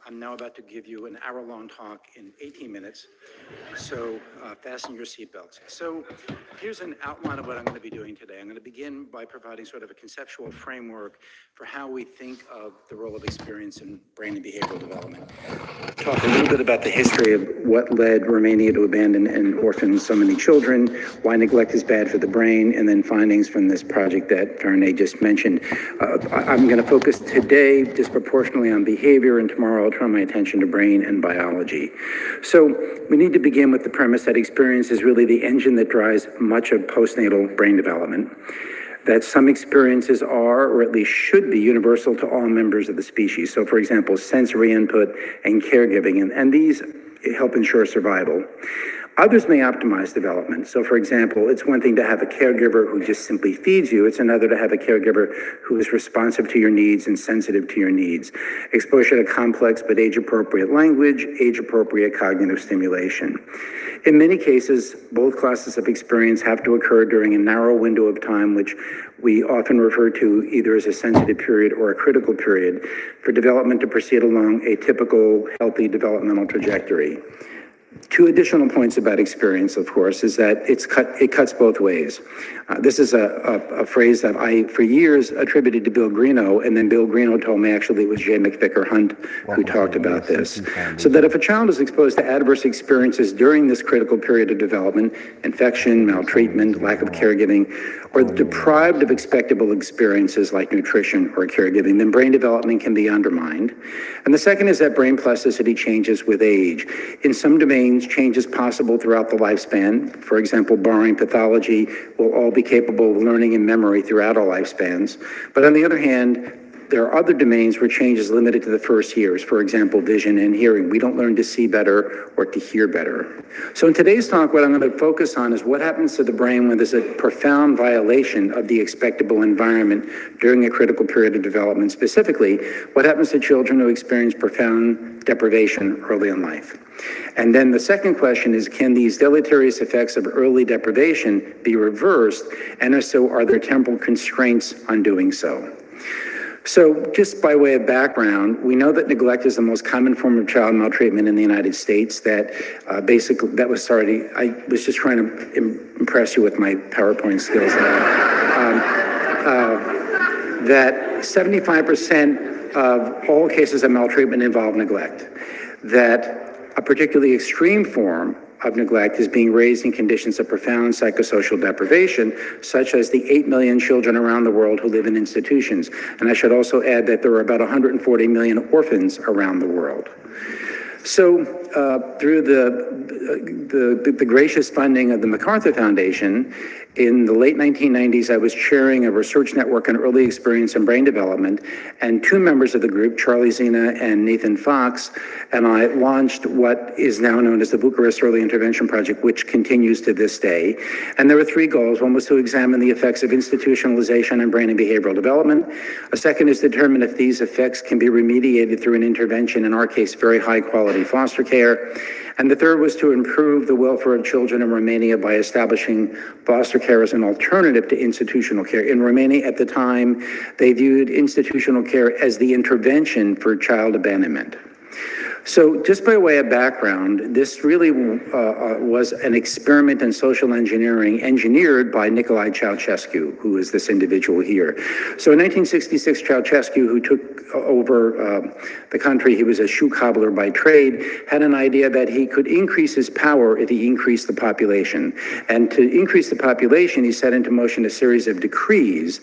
I'm now about to give you an hour-long talk in 18 minutes. So fasten your seatbelts. So here's an outline of what I'm going to be doing today. I'm going to begin by providing sort of a conceptual framework for how we think of the role of experience in brain and behavioral development. Talk a little bit about the history of what led Romania to abandon and orphan so many children, why neglect is bad for the brain, and then findings from this project that Darnay just mentioned. I'm going to focus today disproportionately on behavior, and tomorrow I'll turn my attention to brain and biology. So we need to begin with the premise that experience is really the engine that drives much of postnatal brain development, that some experiences are, or at least should be, universal to all members of the species. So for example, sensory input and caregiving, and these help ensure survival. Others may optimize development. So for example, it's one thing to have a caregiver who just simply feeds you. It's another to have a caregiver who is responsive to your needs and sensitive to your needs. Exposure to complex but age-appropriate language, age-appropriate cognitive stimulation. In many cases, both classes of experience have to occur during a narrow window of time, which we often refer to either as a sensitive period or a critical period, for development to proceed along a typical healthy developmental trajectory. Two additional points about experience, of course, is that it cuts both ways. This is a phrase that I, for years, attributed to Bill Greeno, and then Bill Greeno told me actually it was Jay McVicker-Hunt who talked about this. So that if a child is exposed to adverse experiences during this critical period of development, infection, maltreatment, lack of caregiving, or deprived of expectable experiences like nutrition or caregiving, then brain development can be undermined. And the second is that brain plasticity changes with age. In some domains, change is possible throughout the lifespan. For example, barring pathology, we'll all be capable of learning and memory throughout our lifespans. But on the other hand, there are other domains where change is limited to the first years. For example, vision and hearing. We don't learn to see better or to hear better. So in today's talk, what I'm going to focus on is what happens to the brain when there's a profound violation of the expectable environment during a critical period of development. Specifically, what happens to children who experience profound deprivation early in life. And then the second question is, can these deleterious effects of early deprivation be reversed? And if so, are there temporal constraints on doing so? So just by way of background, we know that neglect is the most common form of child maltreatment in the United States. That I was just trying to impress you with my PowerPoint skills. That 75% of all cases of maltreatment involve neglect. That a particularly extreme form of neglect is being raised in conditions of profound psychosocial deprivation, such as the 8 million children around the world who live in institutions. And I should also add that there are about 140 million orphans around the world. So through the gracious funding of the MacArthur Foundation, in the late 1990s, I was chairing a research network on early experience and brain development, and two members of the group, Charlie Zena and Nathan Fox, and I launched what is now known as the Bucharest Early Intervention Project, which continues to this day. And there were three goals. One was to examine the effects of institutionalization on brain and behavioral development. A second is to determine if these effects can be remediated through an intervention, in our case, very high quality foster care. And the third was to improve the welfare of children in Romania by establishing foster care as an alternative to institutional care. In Romania at the time, they viewed institutional care as the intervention for child abandonment. So just by way of background, this really was an experiment in social engineering engineered by Nicolae Ceausescu, who is this individual here. So in 1966, Ceausescu, who took over the country, he was a shoe cobbler by trade, had an idea that he could increase his power if he increased the population. And to increase the population, he set into motion a series of decrees,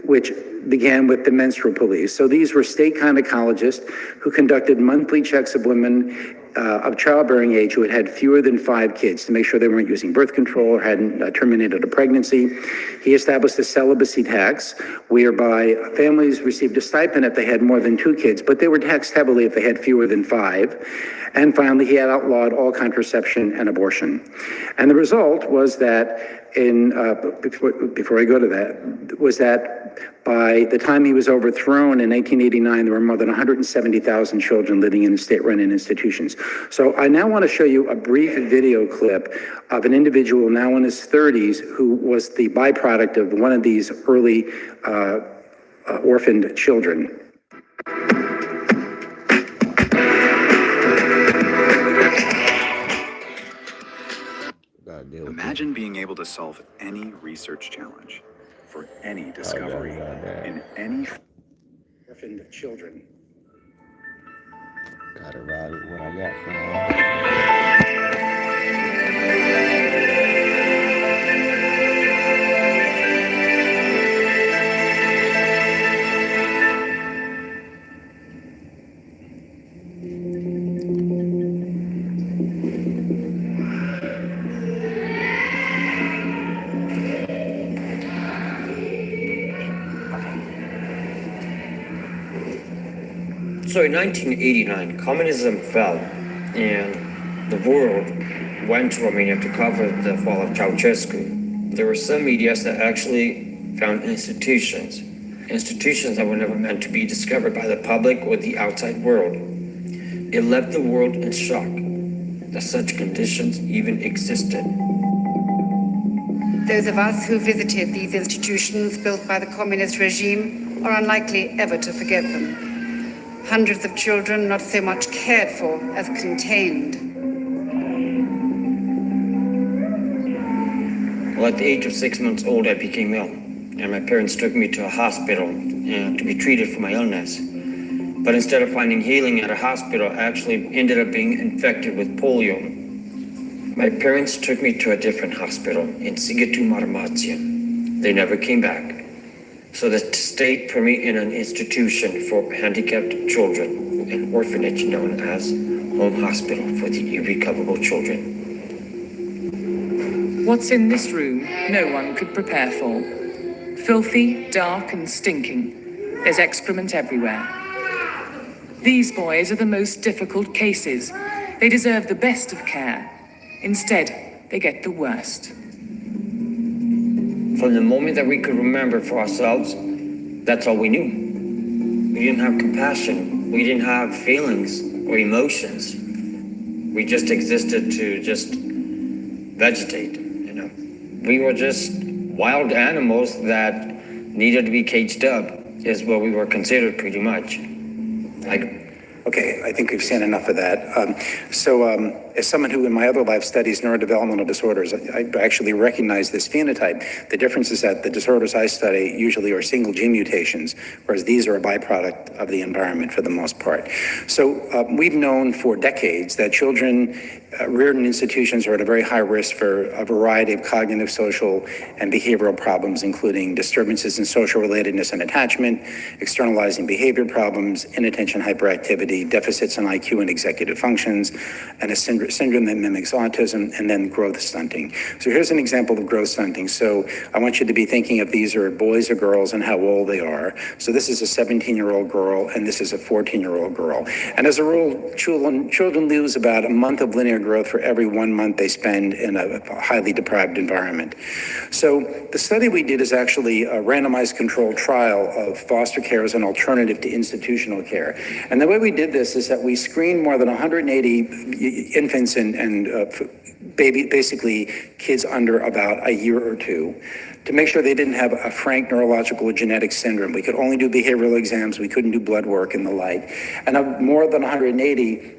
which began with the menstrual police. So these were state gynecologists who conducted monthly checks of women of childbearing age who had had fewer than 5 kids to make sure they weren't using birth control or hadn't terminated a pregnancy. He established a celibacy tax whereby families received a stipend if they had more than 2 kids, but they were taxed heavily if they had fewer than 5. And finally, he had outlawed all contraception and abortion. And the result was that before I go to that, was that by the time he was overthrown in 1989, there were more than 170,000 children living in state-run institutions. So I now want to show you a brief video clip of an individual now in his 30s who was the byproduct of one of these early orphaned children. Imagine being able to solve any research challenge for any discovery in any orphaned children. Gotta ride with what I got for him. So in 1989, communism fell, and the world went to Romania to cover the fall of Ceausescu. There were some medias that actually found institutions that were never meant to be discovered by the public or the outside world. It left the world in shock that such conditions even existed. Those of us who visited these institutions built by the communist regime are unlikely ever to forget them. Hundreds of children not so much cared for as contained. Well, at the age of 6 months old, I became ill, and my parents took me to a hospital to be treated for my illness. But instead of finding healing at a hospital, I actually ended up being infected with polio. My parents took me to a different hospital in Sighetu Marmația. They never came back. So the state put me in an institution for handicapped children, an orphanage known as Home Hospital for the Irrecoverable Children. What's in this room, no one could prepare for. Filthy, dark, and stinking. There's excrement everywhere. These boys are the most difficult cases. They deserve the best of care. Instead, they get the worst. From the moment that we could remember for ourselves, that's all we knew. We didn't have compassion. We didn't have feelings or emotions. We just existed to just vegetate, you know. We were just wild animals that needed to be caged up, is what we were considered pretty much. Okay, I think we've seen enough of that. As someone who in my other life studies neurodevelopmental disorders, I actually recognize this phenotype. The difference is that the disorders I study usually are single gene mutations, whereas these are a byproduct of the environment for the most part. So we've known for decades that children reared in institutions are at a very high risk for a variety of cognitive, social, and behavioral problems, including disturbances in social relatedness and attachment, externalizing behavior problems, inattention hyperactivity, deficits in IQ and executive functions, and a syndrome that mimics autism, and then growth stunting. So here's an example of growth stunting. So I want you to be thinking if these are boys or girls and how old they are. So this is a 17-year-old girl, and this is a 14-year-old girl. And as a rule, children lose about a month of linear growth for every 1 month they spend in a highly deprived environment. So the study we did is actually a randomized controlled trial of foster care as an alternative to institutional care. And the way we did this is that we screened more than 180 infants and basically kids under about a year or two to make sure they didn't have a frank neurological or genetic syndrome. We could only do behavioral exams, we couldn't do blood work and the like. And of more than 180,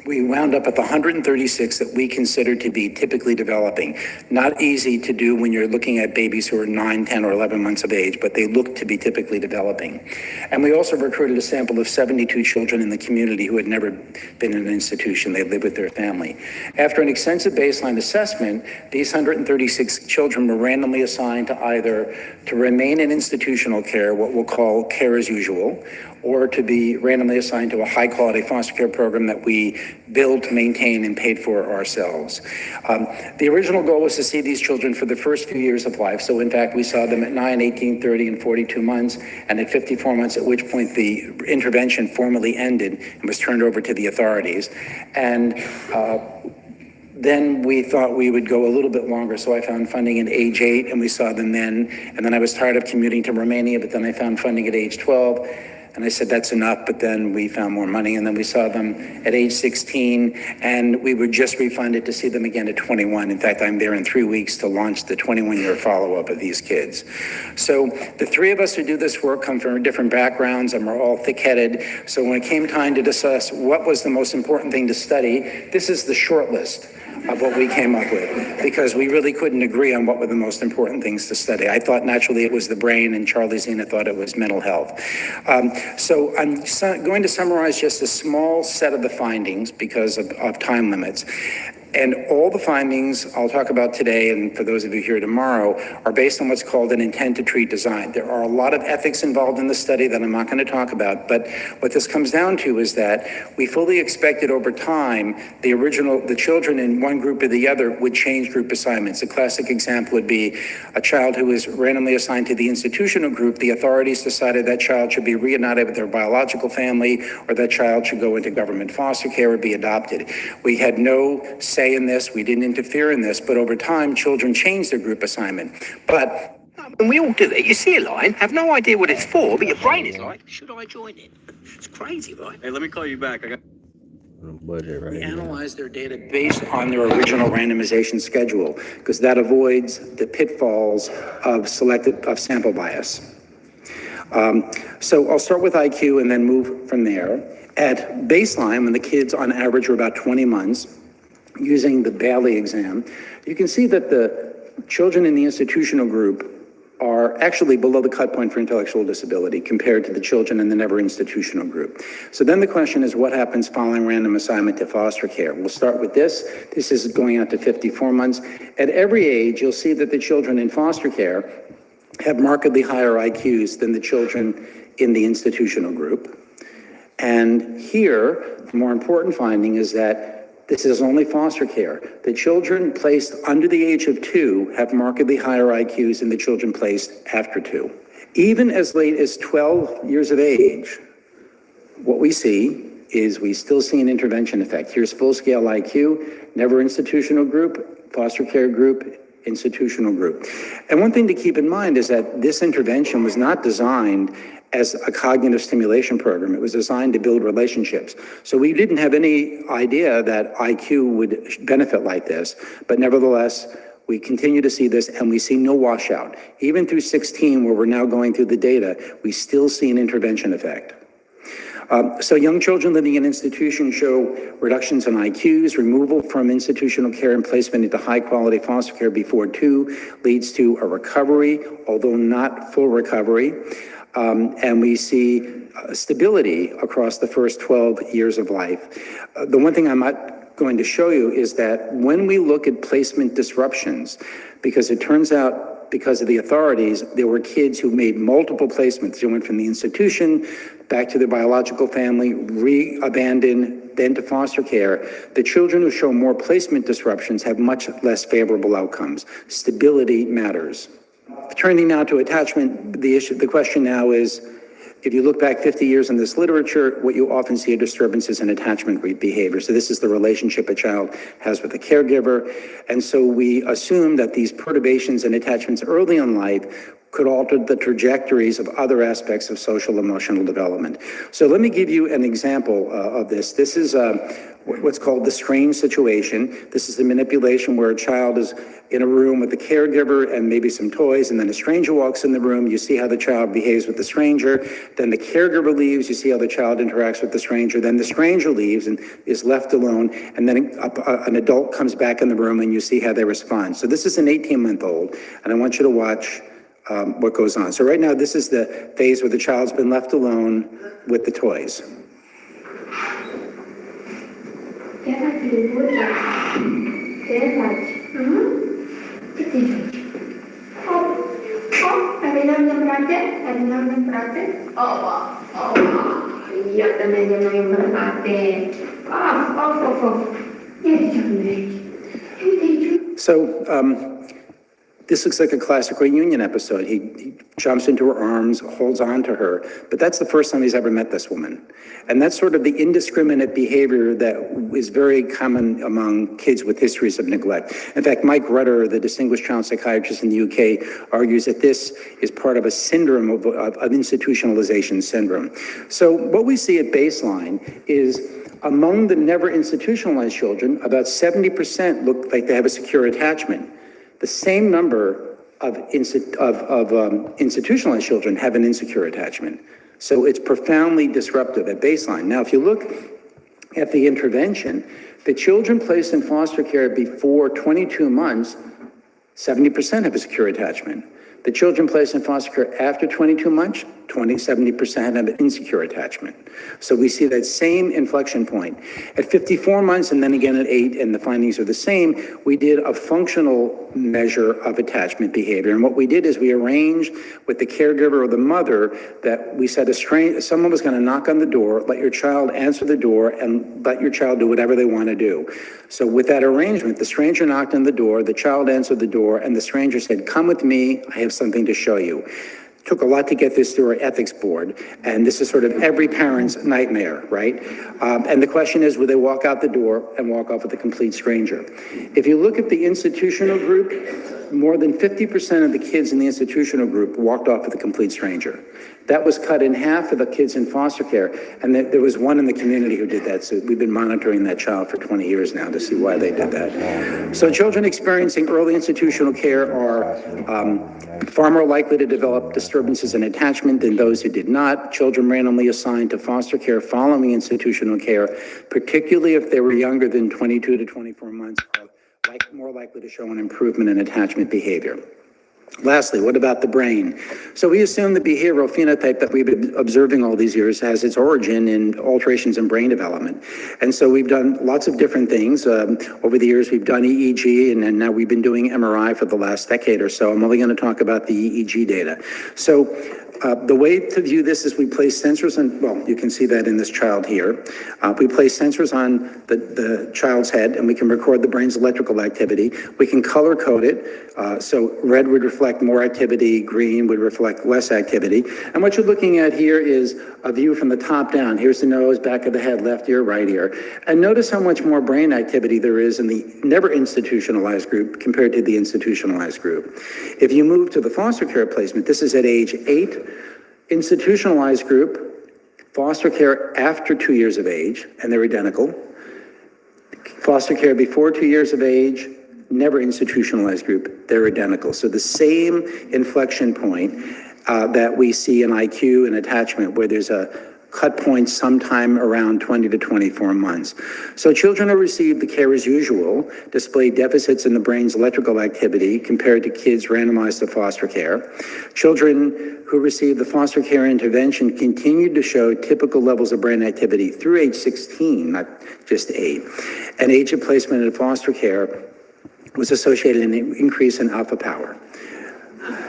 we wound up at the 136 that we consider to be typically developing. Not easy to do when you're looking at babies who are 9, 10, or 11 months of age, but they look to be typically developing. And we also recruited a sample of 72 children in the community who had never been in an institution. They lived with their family. After an extensive baseline assessment, these 136 children were randomly assigned to either to remain in institutional care, what we'll call care as usual, or to be randomly assigned to a high-quality foster care program that we built, maintained, and paid for ourselves. The original goal was to see these children for the first few years of life. So in fact, we saw them at 9, 18, 30, and 42 months, and at 54 months, at which point the intervention formally ended and was turned over to the authorities. And then we thought we would go a little bit longer, so I found funding at age 8, and we saw them then. And then I was tired of commuting to Romania, but then I found funding at age 12. And I said, that's enough, but then we found more money, and then we saw them at age 16, and we were just refunded to see them again at 21. In fact, I'm there in 3 weeks to launch the 21-year follow-up of these kids. So the three of us who do this work come from different backgrounds, and we're all thick-headed. So when it came time to discuss what was the most important thing to study, this is the short list. of what we came up with, because we really couldn't agree on what were the most important things to study. I thought naturally it was the brain, and Charlie Zena thought it was mental health. So I'm going to summarize just a small set of the findings because of time limits. And all the findings I'll talk about today, and for those of you here tomorrow, are based on what's called an intent to treat design. There are a lot of ethics involved in the study that I'm not going to talk about, but what this comes down to is that we fully expected over time the children in one group or the other would change group assignments. A classic example would be a child who was randomly assigned to the institutional group. The authorities decided that child should be reunited with their biological family, or that child should go into government foster care or be adopted. We had no say in this, we didn't interfere in this, but over time, children changed their group assignment. But and we all do it. You see a line, have no idea what it's for, but your brain is like, should I join it? It's crazy, right? Hey, let me call you back. I got budget right we now. analyze their data based on their original randomization schedule, because that avoids the pitfalls of sample bias. So I'll start with IQ and then move from there. At baseline, when the kids on average were about 20 months, using the Bailey exam, you can see that the children in the institutional group are actually below the cut point for intellectual disability compared to the children in the never institutional group. So then the question is, what happens following random assignment to foster care? We'll start with this. This is going out to 54 months. At every age, you'll see that the children in foster care have markedly higher IQs than the children in the institutional group. And here, the more important finding is that this is only foster care. The children placed under the age of 2 have markedly higher IQs than the children placed after 2. Even as late as 12 years of age, what we see is we still see an intervention effect. Here's full-scale IQ, never institutional group, foster care group, institutional group. And one thing to keep in mind is that this intervention was not designed as a cognitive stimulation program. It was designed to build relationships. So we didn't have any idea that IQ would benefit like this, but nevertheless, we continue to see this and we see no washout. Even through 16, where we're now going through the data, we still see an intervention effect. So young children living in institutions show reductions in IQs. Removal from institutional care and placement into high-quality foster care before 2 leads to a recovery, although not full recovery. And we see stability across the first 12 years of life. The one thing I'm not going to show you is that when we look at placement disruptions, because it turns out because of the authorities, there were kids who made multiple placements. They went from the institution back to their biological family, abandoned, then to foster care. The children who show more placement disruptions have much less favorable outcomes. Stability matters. Turning now to attachment, the question now is, if you look back 50 years in this literature, what you often see are disturbances in attachment behavior. So this is the relationship a child has with a caregiver. And so we assume that these perturbations and attachments early in life could alter the trajectories of other aspects of social emotional development. So let me give you an example of this. This is what's called the strange situation. This is the manipulation where a child is in a room with a caregiver and maybe some toys, and then a stranger walks in the room. You see how the child behaves with the stranger. Then the caregiver leaves. You see how the child interacts with the stranger. Then the stranger leaves and is left alone. And then an adult comes back in the room and you see how they respond. So this is an 18-month-old, and I want you to watch what goes on. So right now, this is the phase where the child's been left alone with the toys. So, this looks like a classic reunion episode. He jumps into her arms, holds on to her, but that's the first time he's ever met this woman. And that's sort of the indiscriminate behavior that is very common among kids with histories of neglect. In fact, Mike Rutter, the distinguished child psychiatrist in the UK, argues that this is part of a syndrome of institutionalization syndrome. So what we see at baseline is among the never institutionalized children, about 70% look like they have a secure attachment. The same number of institutionalized children have an insecure attachment. So it's profoundly disruptive at baseline. Now, if you look at the intervention, the children placed in foster care before 22 months, 70% have a secure attachment. The children placed in foster care after 22 months, 70% have an insecure attachment. So we see that same inflection point. At 54 months and then again at 8, and the findings are the same, we did a functional measure of attachment behavior. And what we did is we arranged with the caregiver or the mother that we said someone was going to knock on the door, let your child answer the door, and let your child do whatever they want to do. So with that arrangement, the stranger knocked on the door, the child answered the door, and the stranger said, "Come with me, I have something to show you." Took a lot to get this through our ethics board, and this is sort of every parent's nightmare, right? And the question is, will they walk out the door and walk off with a complete stranger? If you look at the institutional group, more than 50% of the kids in the institutional group walked off with a complete stranger. That was cut in half for the kids in foster care, and there was one in the community who did that, so we've been monitoring that child for 20 years now to see why they did that. So children experiencing early institutional care are far more likely to develop disturbances in attachment than those who did not. Children randomly assigned to foster care following institutional care, particularly if they were younger than 22 to 24 months, are more likely to show an improvement in attachment behavior. Lastly, what about the brain? So we assume the behavioral phenotype that we've been observing all these years has its origin in alterations in brain development. And so we've done lots of different things. Over the years, we've done EEG, and then now we've been doing MRI for the last decade or so. I'm only going to talk about the EEG data. So the way to view this is we place sensors on, well, you can see that in this child here. We place sensors on the child's head, and we can record the brain's electrical activity. We can color code it. So red would reflect more activity, green would reflect less activity. And what you're looking at here is a view from the top down. Here's the nose, back of the head, left ear, right ear. And notice how much more brain activity there is in the never institutionalized group compared to the institutionalized group. If you move to the foster care placement, this is at age 8, institutionalized group, foster care after 2 years of age, and they're identical. Foster care before 2 years of age, never institutionalized group, they're identical. So the same inflection point that we see in IQ and attachment, where there's a cut point sometime around 20 to 24 months. So children who receive the care as usual display deficits in the brain's electrical activity compared to kids randomized to foster care. Children who receive the foster care intervention continued to show typical levels of brain activity through age 16, not just 8. And age of placement in foster care was associated with an increase in alpha power.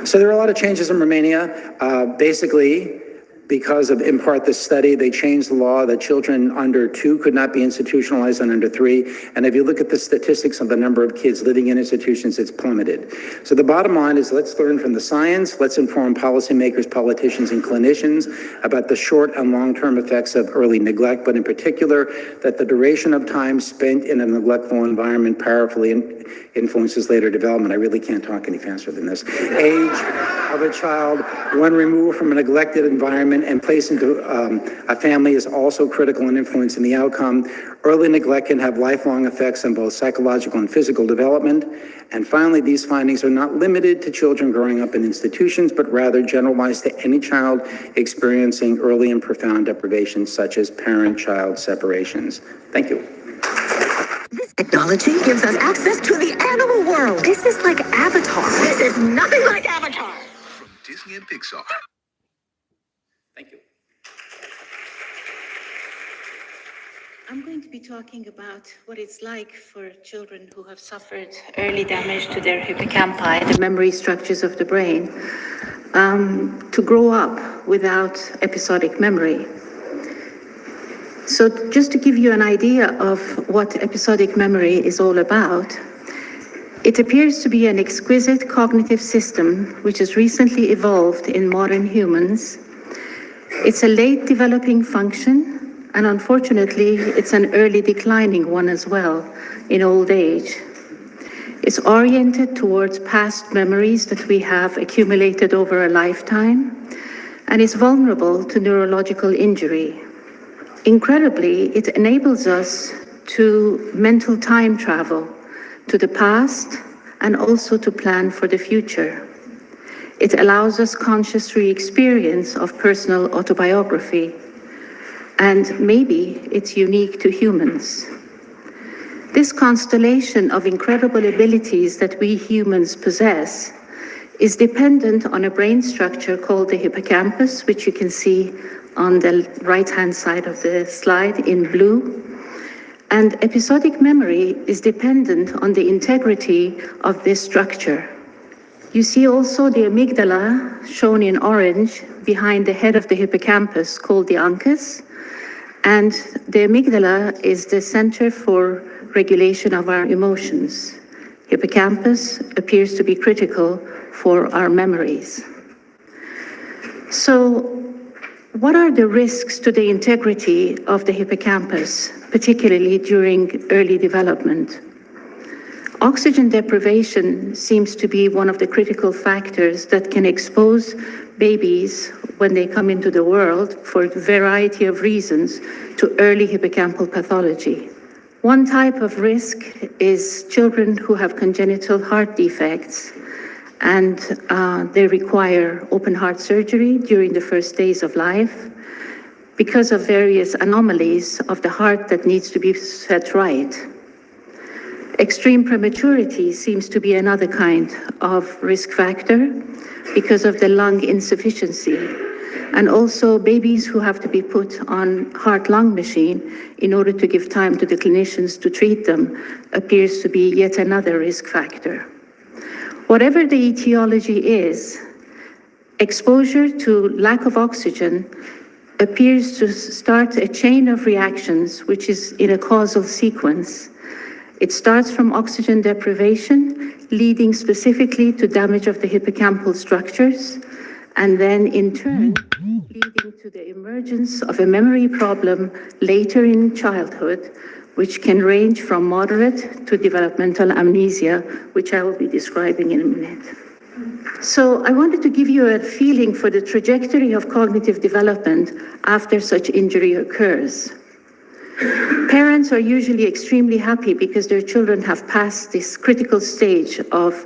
So there are a lot of changes in Romania. Basically, because of, in part, this study, they changed the law that children under 2 could not be institutionalized and under 3. And if you look at the statistics of the number of kids living in institutions, it's plummeted. So the bottom line is, let's learn from the science, let's inform policymakers, politicians, and clinicians about the short and long-term effects of early neglect, but in particular, that the duration of time spent in a neglectful environment powerfully influences later development. I really can't talk any faster than this. Age of a child, when removed from a neglected environment and placed into a family, is also critical in influencing the outcome. Early neglect can have lifelong effects on both psychological and physical development. And finally, these findings are not limited to children growing up in institutions, but rather generalized to any child experiencing early and profound deprivations, such as parent-child separations. Thank you. This technology gives us access to the animal world. This is like Avatar. This is nothing like Avatar. From Disney and Pixar. Thank you. I'm going to be talking about what it's like for children who have suffered early damage to their hippocampi, the memory structures of the brain, to grow up without episodic memory. So just to give you an idea of what episodic memory is all about, it appears to be an exquisite cognitive system which has recently evolved in modern humans. It's a late developing function, and unfortunately, it's an early declining one as well in old age. It's oriented towards past memories that we have accumulated over a lifetime, and is vulnerable to neurological injury. Incredibly, it enables us to mental time travel to the past and also to plan for the future. It allows us conscious re-experience of personal autobiography and maybe it's unique to humans. This constellation of incredible abilities that we humans possess is dependent on a brain structure called the hippocampus, which you can see on the right-hand side of the slide in blue. And episodic memory is dependent on the integrity of this structure. You see also the amygdala, shown in orange, behind the head of the hippocampus, called the uncus. And the amygdala is the center for regulation of our emotions. Hippocampus appears to be critical for our memories. So, what are the risks to the integrity of the hippocampus, particularly during early development? Oxygen deprivation seems to be one of the critical factors that can expose babies when they come into the world for a variety of reasons to early hippocampal pathology. One type of risk is children who have congenital heart defects, and they require open heart surgery during the first days of life because of various anomalies of the heart that needs to be set right. Extreme prematurity seems to be another kind of risk factor because of the lung insufficiency. And also babies who have to be put on heart-lung machine in order to give time to the clinicians to treat them appears to be yet another risk factor. Whatever the etiology is, exposure to lack of oxygen appears to start a chain of reactions which is in a causal sequence. It starts from oxygen deprivation, leading specifically to damage of the hippocampal structures, and then in turn, leading to the emergence of a memory problem later in childhood, which can range from moderate to developmental amnesia, which I will be describing in a minute. So I wanted to give you a feeling for the trajectory of cognitive development after such injury occurs. Parents are usually extremely happy because their children have passed this critical stage of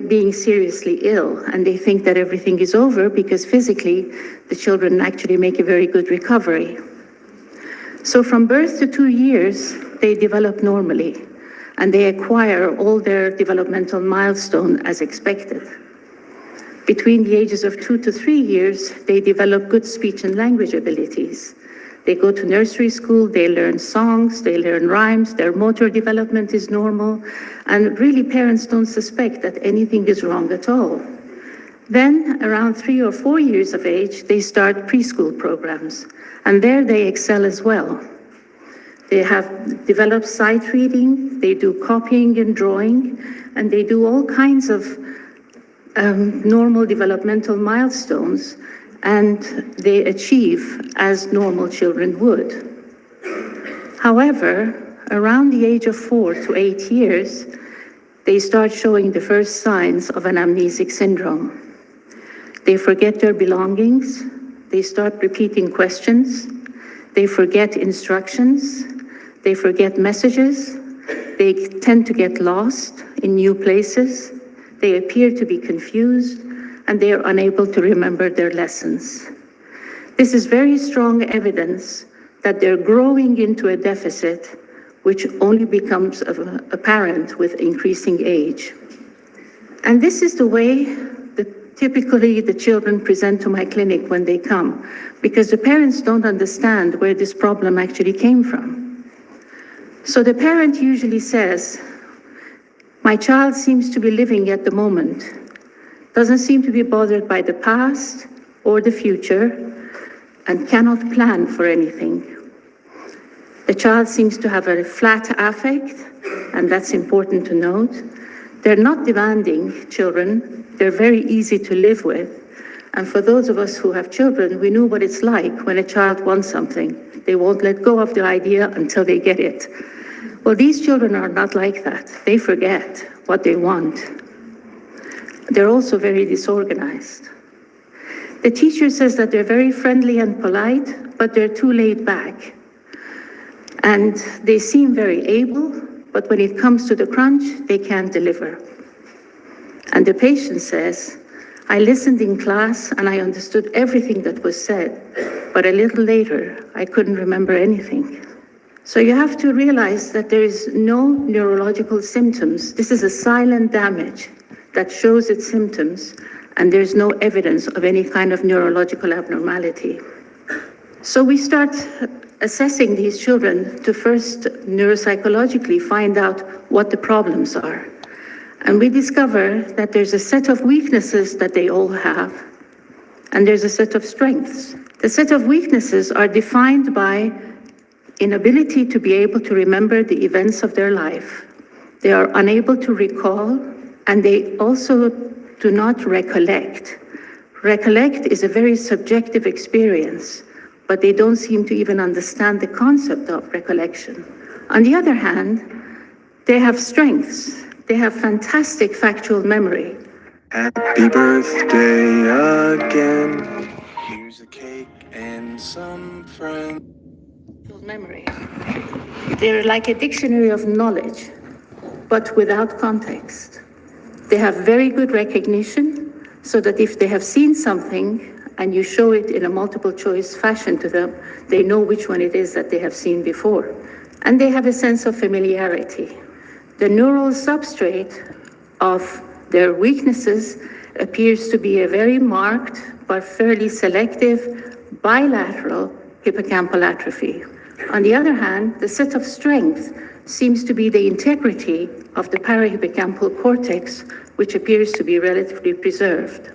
being seriously ill, and they think that everything is over because physically the children actually make a very good recovery. So from birth to 2 years, they develop normally, and they acquire all their developmental milestones as expected. Between the ages of 2 to 3 years, they develop good speech and language abilities. They go to nursery school, they learn songs, they learn rhymes, their motor development is normal, and really parents don't suspect that anything is wrong at all. Then, around 3 or 4 years of age, they start preschool programs, and there they excel as well. They have developed sight reading, they do copying and drawing, and they do all kinds of normal developmental milestones, and they achieve as normal children would. However, around the age of 4 to 8 years, they start showing the first signs of an amnesic syndrome. They forget their belongings, they start repeating questions, they forget instructions, they forget messages, they tend to get lost in new places, they appear to be confused, and they are unable to remember their lessons. This is very strong evidence that they're growing into a deficit which only becomes apparent with increasing age. And this is the way that typically the children present to my clinic when they come, because the parents don't understand where this problem actually came from. So the parent usually says, "My child seems to be living at the moment, doesn't seem to be bothered by the past or the future, and cannot plan for anything. The child seems to have a flat affect, and that's important to note. They're not demanding children, they're very easy to live with. And for those of us who have children, we know what it's like when a child wants something. They won't let go of the idea until they get it. Well, these children are not like that. They forget what they want. They're also very disorganized. The teacher says that they're very friendly and polite, but they're too laid back. And they seem very able, but when it comes to the crunch, they can't deliver. And the patient says, I listened in class and I understood everything that was said, but a little later, I couldn't remember anything. So you have to realize that there is no neurological symptoms. This is a silent damage that shows its symptoms, and there's no evidence of any kind of neurological abnormality. So we start assessing these children to first neuropsychologically find out what the problems are. And we discover that there's a set of weaknesses that they all have, and there's a set of strengths. The set of weaknesses are defined by inability to be able to remember the events of their life. They are unable to recall, and they also do not recollect. Recollect is a very subjective experience, but they don't seem to even understand the concept of recollection. On the other hand, they have strengths. They have fantastic factual memory. Happy birthday again. Here's a cake and some friends. Memory. They're like a dictionary of knowledge, but without context. They have very good recognition, so that if they have seen something and you show it in a multiple choice fashion to them, they know which one it is that they have seen before. And they have a sense of familiarity. The neural substrate of their weaknesses appears to be a very marked but fairly selective bilateral hippocampal atrophy. On the other hand, the set of strength seems to be the integrity of the parahippocampal cortex, which appears to be relatively preserved.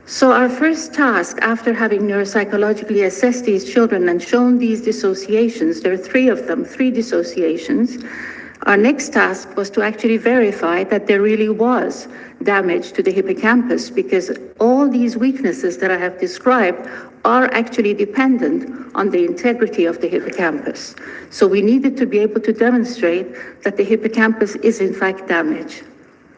So our first task, after having neuropsychologically assessed these children and shown these dissociations, there are 3 of them, 3 dissociations, our next task was to actually verify that there really was damage to the hippocampus, because all these weaknesses that I have described are actually dependent on the integrity of the hippocampus. So we needed to be able to demonstrate that the hippocampus is in fact damaged.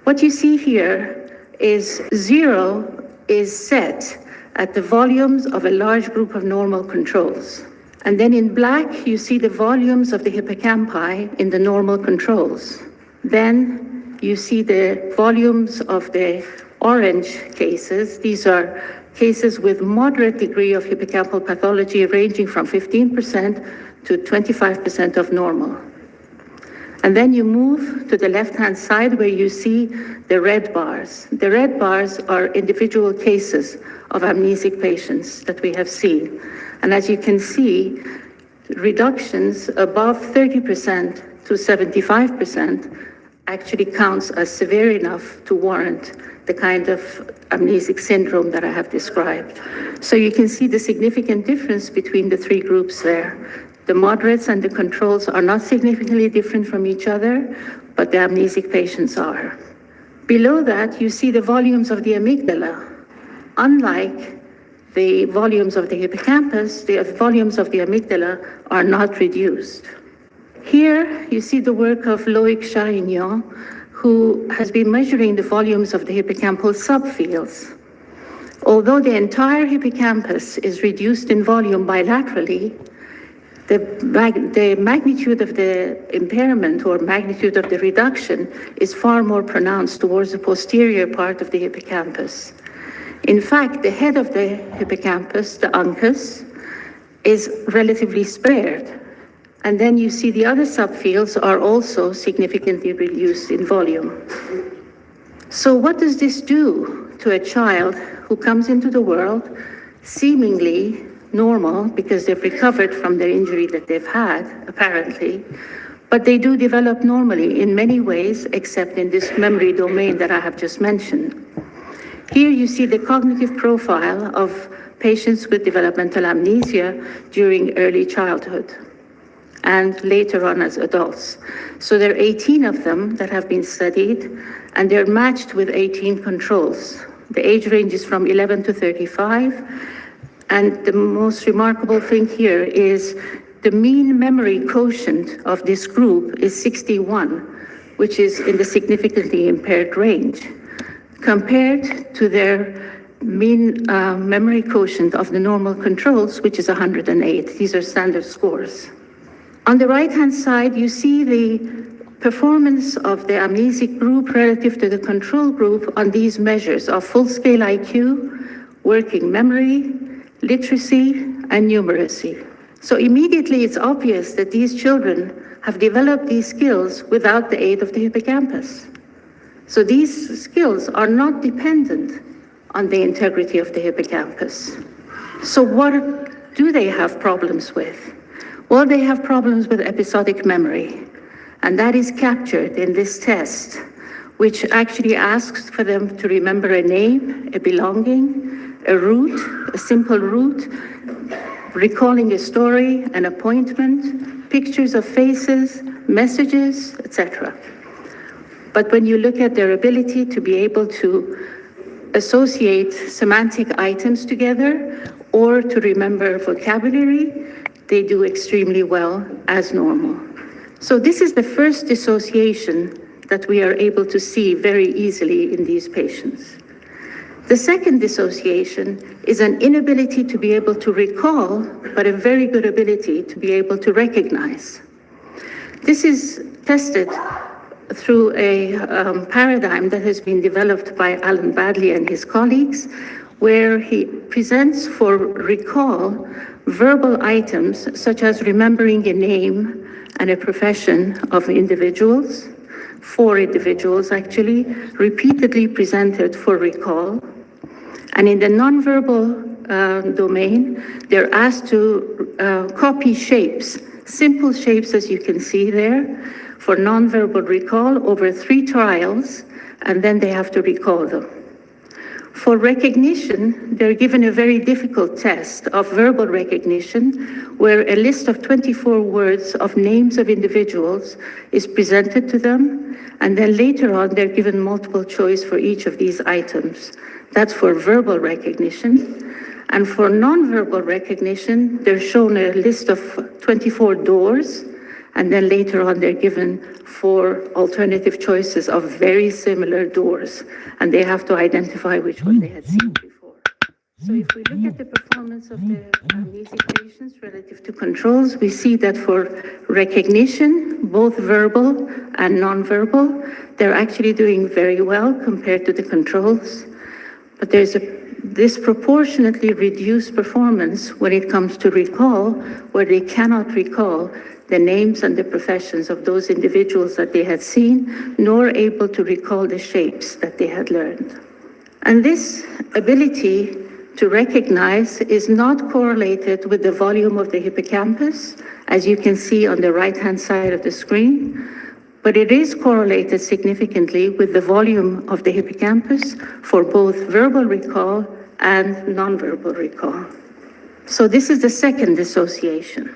What you see here is 0 is set at the volumes of a large group of normal controls. And then in black, you see the volumes of the hippocampi in the normal controls. Then you see the volumes of the orange cases. These are cases with moderate degree of hippocampal pathology ranging from 15% to 25% of normal. And then you move to the left-hand side where you see the red bars. The red bars are individual cases of amnesic patients that we have seen. And as you can see, reductions above 30% to 75% actually counts as severe enough to warrant the kind of amnesic syndrome that I have described. So you can see the significant difference between the 3 groups there. The moderates and the controls are not significantly different from each other, but the amnesic patients are. Below that, you see the volumes of the amygdala. Unlike the volumes of the hippocampus, the volumes of the amygdala are not reduced. Here, you see the work of Loïc Charignan, who has been measuring the volumes of the hippocampal subfields. Although the entire hippocampus is reduced in volume bilaterally, the magnitude of the impairment or magnitude of the reduction is far more pronounced towards the posterior part of the hippocampus. In fact, the head of the hippocampus, the uncus, is relatively spared. And then you see the other subfields are also significantly reduced in volume. So what does this do to a child who comes into the world seemingly normal because they've recovered from their injury that they've had, apparently, but they do develop normally in many ways, except in this memory domain that I have just mentioned. Here you see the cognitive profile of patients with developmental amnesia during early childhood and later on as adults. So there are 18 of them that have been studied, and they're matched with 18 controls. The age range is from 11 to 35. And the most remarkable thing here is the mean memory quotient of this group is 61, which is in the significantly impaired range, compared to their mean memory quotient of the normal controls, which is 108. These are standard scores. On the right-hand side, you see the performance of the amnesic group relative to the control group on these measures of full-scale IQ, working memory, literacy, and numeracy. So immediately it's obvious that these children have developed these skills without the aid of the hippocampus. So these skills are not dependent on the integrity of the hippocampus. So what do they have problems with? Well, they have problems with episodic memory, and that is captured in this test, which actually asks for them to remember a name, a belonging, a route, a simple route, recalling a story, an appointment, pictures of faces, messages, etc. But when you look at their ability to be able to associate semantic items together or to remember vocabulary, they do extremely well as normal. So this is the first dissociation that we are able to see very easily in these patients. The second dissociation is an inability to be able to recall, but a very good ability to be able to recognize. This is tested through a paradigm that has been developed by Alan Badley and his colleagues, where he presents for recall verbal items such as remembering a name and a profession of individuals, 4 individuals actually, repeatedly presented for recall. And in the nonverbal domain, they're asked to copy shapes, simple shapes as you can see there, for nonverbal recall over 3 trials, and then they have to recall them. For recognition, they're given a very difficult test of verbal recognition, where a list of 24 words of names of individuals is presented to them, and then later on, they're given multiple choice for each of these items. That's for verbal recognition. And for nonverbal recognition, they're shown a list of 24 doors, and then later on, they're given 4 alternative choices of very similar doors, and they have to identify which one they had seen before. So if we look at the performance of the amnesic patients relative to controls, we see that for recognition, both verbal and nonverbal, they're actually doing very well compared to the controls. But there's a disproportionately reduced performance when it comes to recall, where they cannot recall the names and the professions of those individuals that they had seen, nor able to recall the shapes that they had learned. And this ability to recognize is not correlated with the volume of the hippocampus, as you can see on the right-hand side of the screen, but it is correlated significantly with the volume of the hippocampus for both verbal recall and nonverbal recall. So this is the second dissociation.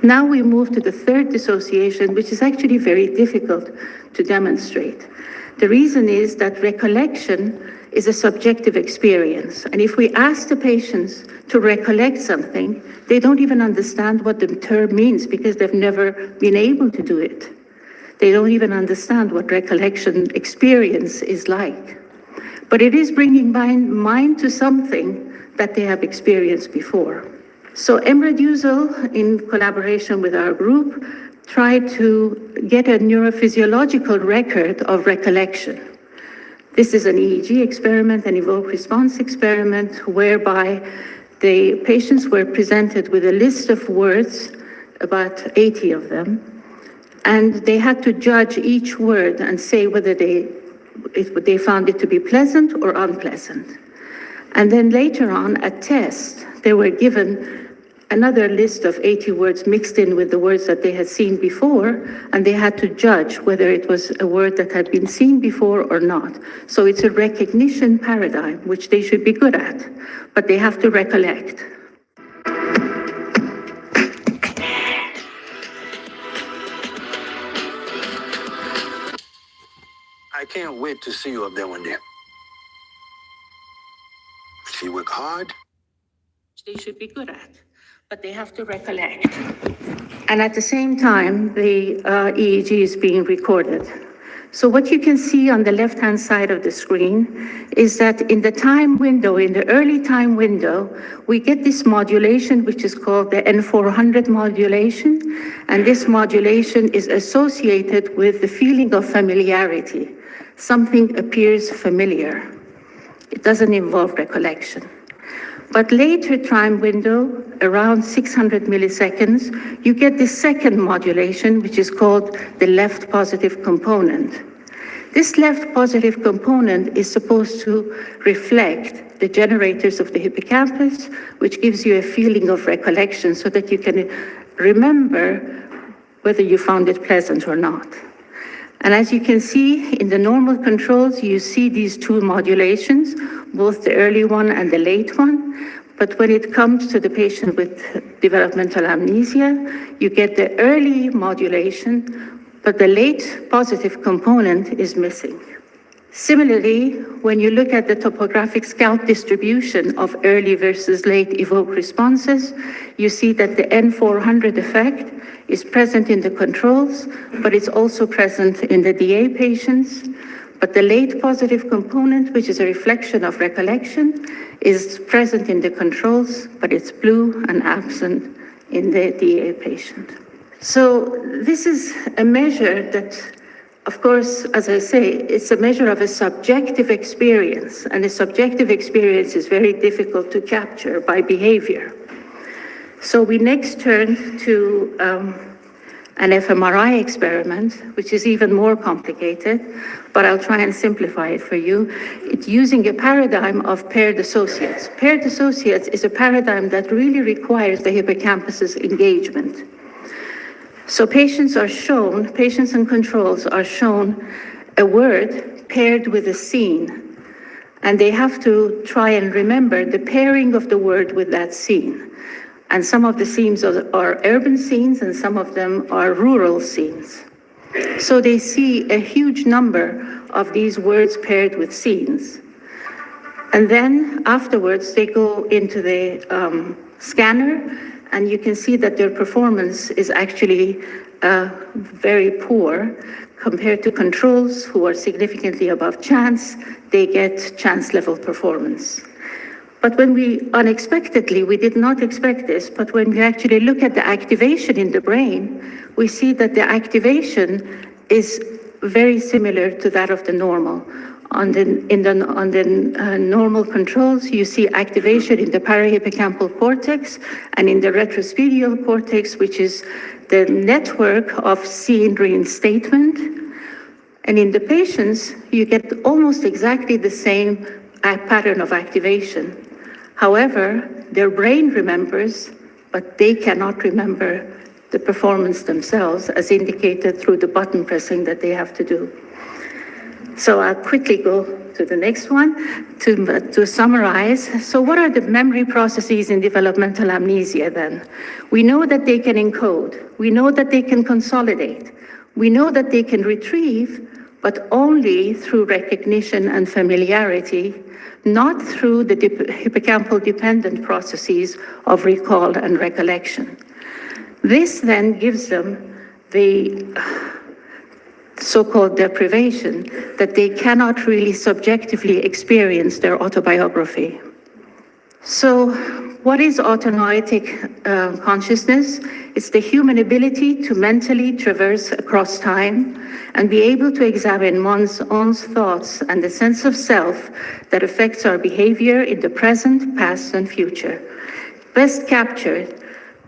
Now we move to the third dissociation, which is actually very difficult to demonstrate. The reason is that recollection is a subjective experience. And if we ask the patients to recollect something, they don't even understand what the term means because they've never been able to do it. They don't even understand what recollection experience is like. But it is bringing mind to something that they have experienced before. So Emre Düzel, in collaboration with our group, tried to get a neurophysiological record of recollection. This is an EEG experiment, an evoked response experiment, whereby the patients were presented with a list of words, about 80 of them, and they had to judge each word and say whether they found it to be pleasant or unpleasant. And then later on, a test, they were given another list of 80 words mixed in with the words that they had seen before, and they had to judge whether it was a word that had been seen before or not. So it's a recognition paradigm, which they should be good at, but they have to recollect. I can't wait to see you up there one day. If you work hard, They should be good at, but they have to recollect. And at the same time, the EEG is being recorded. So what you can see on the left-hand side of the screen is that in the time window, in the early time window, we get this modulation, which is called the N400 modulation. And this modulation is associated with the feeling of familiarity. Something appears familiar. It doesn't involve recollection. But later time window, around 600 milliseconds, you get the second modulation, which is called the left positive component. This left positive component is supposed to reflect the generators of the hippocampus, which gives you a feeling of recollection so that you can remember whether you found it pleasant or not. And as you can see in the normal controls, you see these two modulations, both the early one and the late one. But when it comes to the patient with developmental amnesia, you get the early modulation, but the late positive component is missing. Similarly, when you look at the topographic scalp distribution of early versus late evoked responses, you see that the N400 effect is present in the controls, but it's also present in the DA patients. But the late positive component, which is a reflection of recollection, is present in the controls, but it's blue and absent in the DA patient. So this is a measure that, of course, as I say, it's a measure of a subjective experience, and a subjective experience is very difficult to capture by behavior. So we next turn to an fMRI experiment, which is even more complicated, but I'll try and simplify it for you. It's using a paradigm of paired associates. Paired associates is a paradigm that really requires the hippocampus's engagement. So patients and controls are shown a word paired with a scene, and they have to try and remember the pairing of the word with that scene. And some of the scenes are urban scenes, and some of them are rural scenes. So they see a huge number of these words paired with scenes. And then afterwards, they go into the scanner, and you can see that their performance is actually very poor compared to controls who are significantly above chance. They get chance level performance. But when we did not expect this, but when we actually look at the activation in the brain, we see that the activation is very similar to that of the normal. On the normal controls, you see activation in the parahippocampal cortex and in the retrosphedial cortex, which is the network of scene reinstatement. And in the patients, you get almost exactly the same pattern of activation. However, their brain remembers, but they cannot remember the performance themselves, as indicated through the button pressing that they have to do. So I'll quickly go to the next one to summarize. So what are the memory processes in developmental amnesia then? We know that they can encode. We know that they can consolidate. We know that they can retrieve, but only through recognition and familiarity, not through the hippocampal dependent processes of recall and recollection. This then gives them the so-called deprivation, that they cannot really subjectively experience their autobiography. So what is autonoetic consciousness? It's the human ability to mentally traverse across time and be able to examine one's own thoughts and the sense of self that affects our behavior in the present, past, and future. Best captured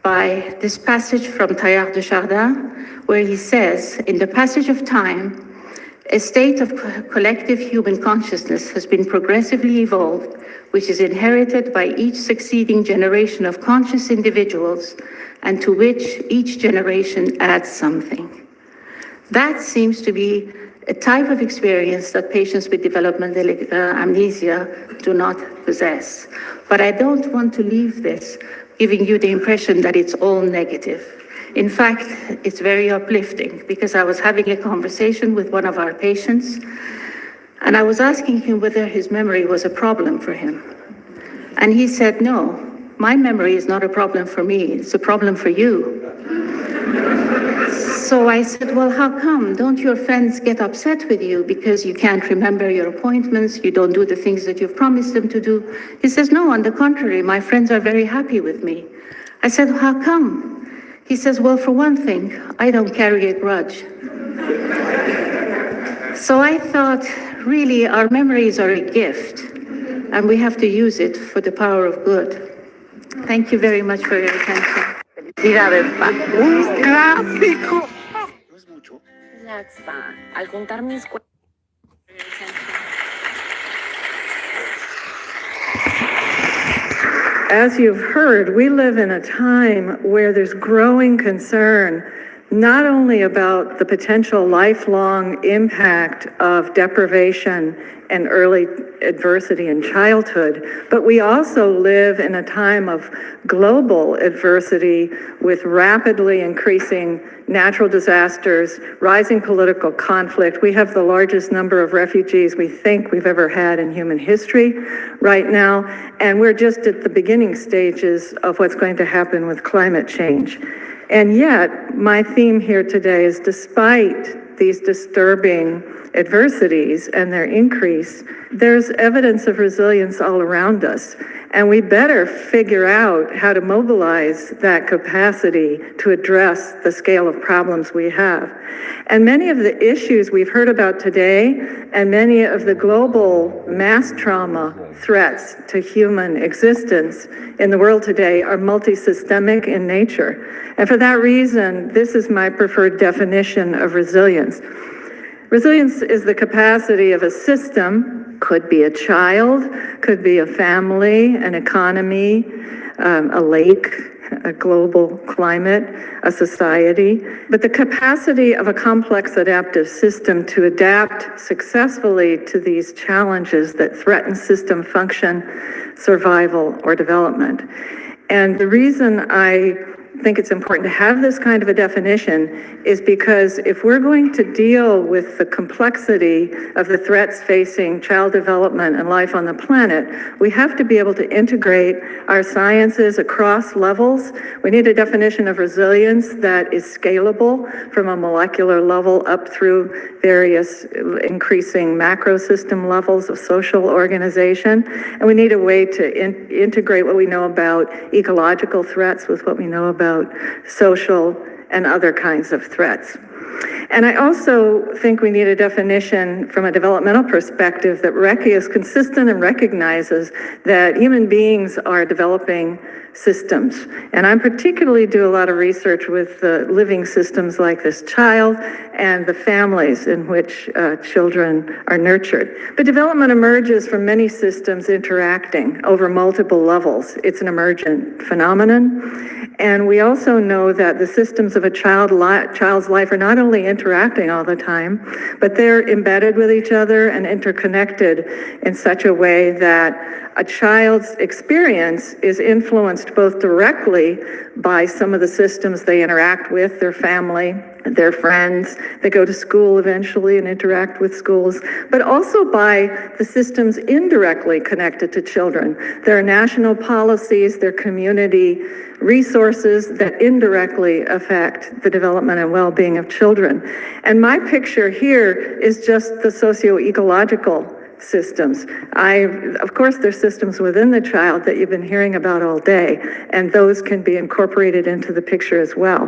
by this passage from Teilhard de Chardin, where he says, in the passage of time, a state of collective human consciousness has been progressively evolved, which is inherited by each succeeding generation of conscious individuals, and to which each generation adds something. That seems to be a type of experience that patients with developmental amnesia do not possess. But I don't want to leave this giving you the impression that it's all negative. In fact, it's very uplifting, because I was having a conversation with one of our patients, and I was asking him whether his memory was a problem for him. And he said, no, my memory is not a problem for me, it's a problem for you. So I said, well, how come? Don't your friends get upset with you because you can't remember your appointments, you don't do the things that you've promised them to do? He says, no, on the contrary, my friends are very happy with me. I said, how come? He says, well, for one thing, I don't carry a grudge. So I thought, really, our memories are a gift, and we have to use it for the power of good. Thank you very much for your attention. Felicidades, pa. Un clásico. Relax, pa. Al contar mis As you've heard, we live in a time where there's growing concern not only about the potential lifelong impact of deprivation and early adversity in childhood, but we also live in a time of global adversity with rapidly increasing natural disasters, rising political conflict. We have the largest number of refugees we think we've ever had in human history right now, and we're just at the beginning stages of what's going to happen with climate change. And yet, my theme here today is, despite these disturbing adversities and their increase, there's evidence of resilience all around us. And we better figure out how to mobilize that capacity to address the scale of problems we have. And many of the issues we've heard about today, and many of the global mass trauma threats to human existence in the world today are multisystemic in nature. And for that reason, this is my preferred definition of resilience. Resilience is the capacity of a system, could be a child, could be a family, an economy, a lake, a global climate, a society, but the capacity of a complex adaptive system to adapt successfully to these challenges that threaten system function, survival, or development. And the reason I think it's important to have this kind of a definition is because if we're going to deal with the complexity of the threats facing child development and life on the planet, we have to be able to integrate our sciences across levels. We need a definition of resilience that is scalable from a molecular level up through various increasing macro system levels of social organization. And we need a way to integrate what we know about ecological threats with what we know about social and other kinds of threats. And I also think we need a definition from a developmental perspective that is consistent and recognizes that human beings are developing systems. And I particularly do a lot of research with living systems like this child and the families in which children are nurtured. But development emerges from many systems interacting over multiple levels. It's an emergent phenomenon. And we also know that the systems of a child's life are not only interacting all the time, but they're embedded with each other and interconnected in such a way that a child's experience is influenced both directly by some of the systems they interact with, their family, their friends, they go to school eventually and interact with schools, but also by the systems indirectly connected to children. There are national policies, there are community resources that indirectly affect the development and well-being of children. And my picture here is just the socio-ecological systems. Of course, there's systems within the child that you've been hearing about all day, and those can be incorporated into the picture as well.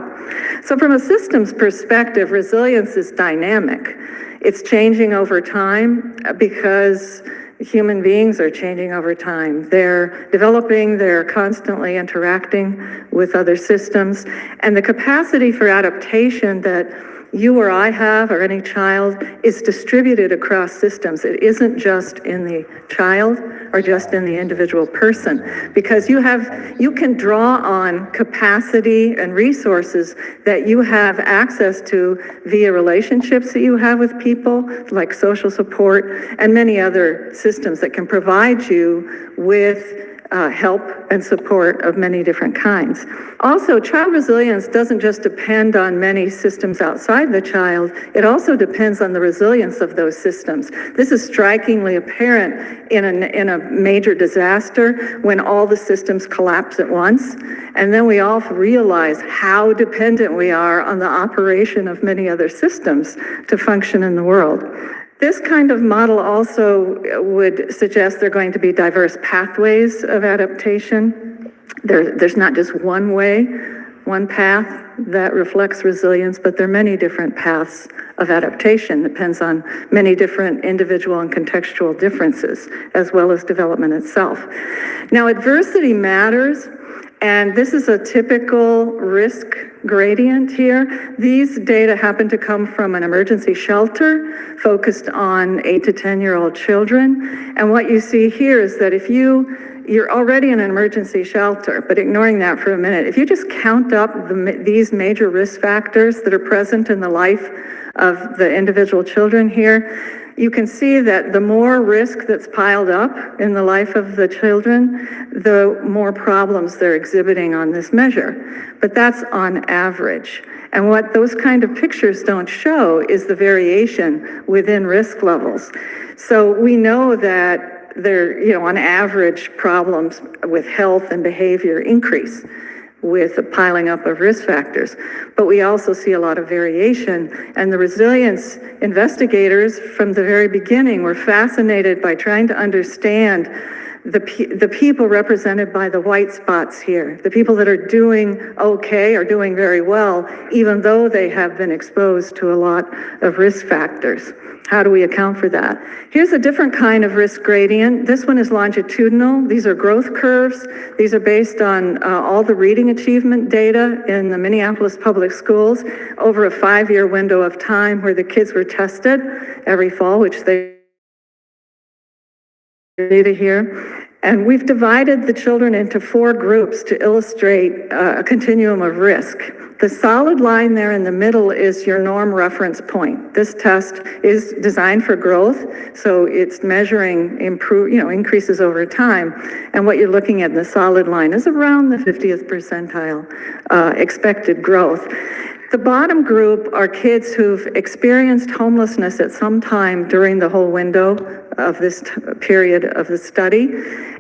So from a systems perspective, resilience is dynamic. It's changing over time because human beings are changing over time. They're developing, they're constantly interacting with other systems, and the capacity for adaptation that you or I have, or any child, is distributed across systems. It isn't just in the child or just in the individual person, because you can draw on capacity and resources that you have access to via relationships that you have with people, like social support, and many other systems that can provide you with help and support of many different kinds. Also, child resilience doesn't just depend on many systems outside the child, it also depends on the resilience of those systems. This is strikingly apparent in a major disaster when all the systems collapse at once, and then we all realize how dependent we are on the operation of many other systems to function in the world. This kind of model also would suggest there are going to be diverse pathways of adaptation. There's not just one way, one path that reflects resilience, but there are many different paths of adaptation. Depends on many different individual and contextual differences, as well as development itself. Now, adversity matters. And this is a typical risk gradient here. These data happen to come from an emergency shelter focused on 8 to 10-year-old children. And what you see here is that if you're already in an emergency shelter, but ignoring that for a minute, if you just count up these major risk factors that are present in the life of the individual children here, you can see that the more risk that's piled up in the life of the children, the more problems they're exhibiting on this measure. But that's on average. And what those kind of pictures don't show is the variation within risk levels. So we know that on average, problems with health and behavior increase with the piling up of risk factors. But we also see a lot of variation, and the resilience investigators from the very beginning were fascinated by trying to understand the people represented by the white spots here, the people that are doing okay or doing very well, even though they have been exposed to a lot of risk factors. How do we account for that? Here's a different kind of risk gradient. This one is longitudinal. These are growth curves. These are based on all the reading achievement data in the Minneapolis public schools over a 5-year window of time where the kids were tested every fall, which they data here. And we've divided the children into 4 groups to illustrate a continuum of risk. The solid line there in the middle is your norm reference point. This test is designed for growth, so it's measuring increases over time. And what you're looking at in the solid line is around the 50th percentile expected growth. The bottom group are kids who've experienced homelessness at some time during the whole window of this period of the study.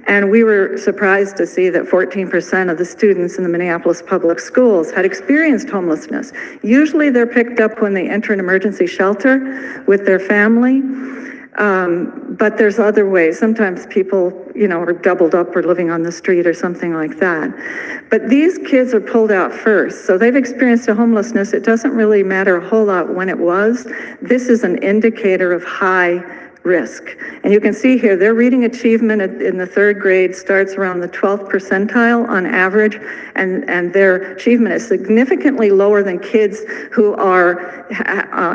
And we were surprised to see that 14% of the students in the Minneapolis public schools had experienced homelessness. Usually they're picked up when they enter an emergency shelter with their family. But there's other ways. Sometimes people, are doubled up or living on the street or something like that. But these kids are pulled out first. So they've experienced a homelessness. It doesn't really matter a whole lot when it was. This is an indicator of high risk. And you can see here, their reading achievement in the 3rd grade starts around the 12th percentile on average, and their achievement is significantly lower than kids who are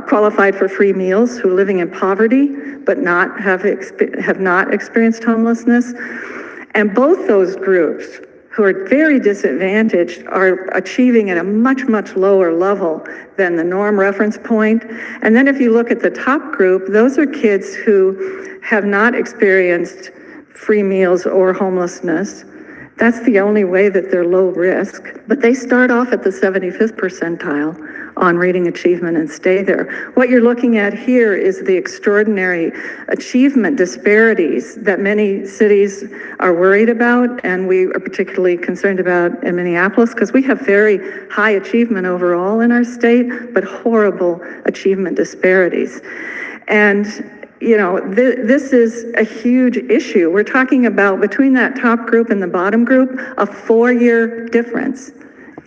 qualified for free meals, who are living in poverty, but have not experienced homelessness. And both those groups, who are very disadvantaged, are achieving at a much, much lower level than the norm reference point. And then if you look at the top group, those are kids who have not experienced free meals or homelessness. That's the only way that they're low risk. But they start off at the 75th percentile on reading achievement and stay there. What you're looking at here is the extraordinary achievement disparities that many cities are worried about, and we are particularly concerned about in Minneapolis because we have very high achievement overall in our state, but horrible achievement disparities. And this is a huge issue. We're talking about, between that top group and the bottom group, a 4-year difference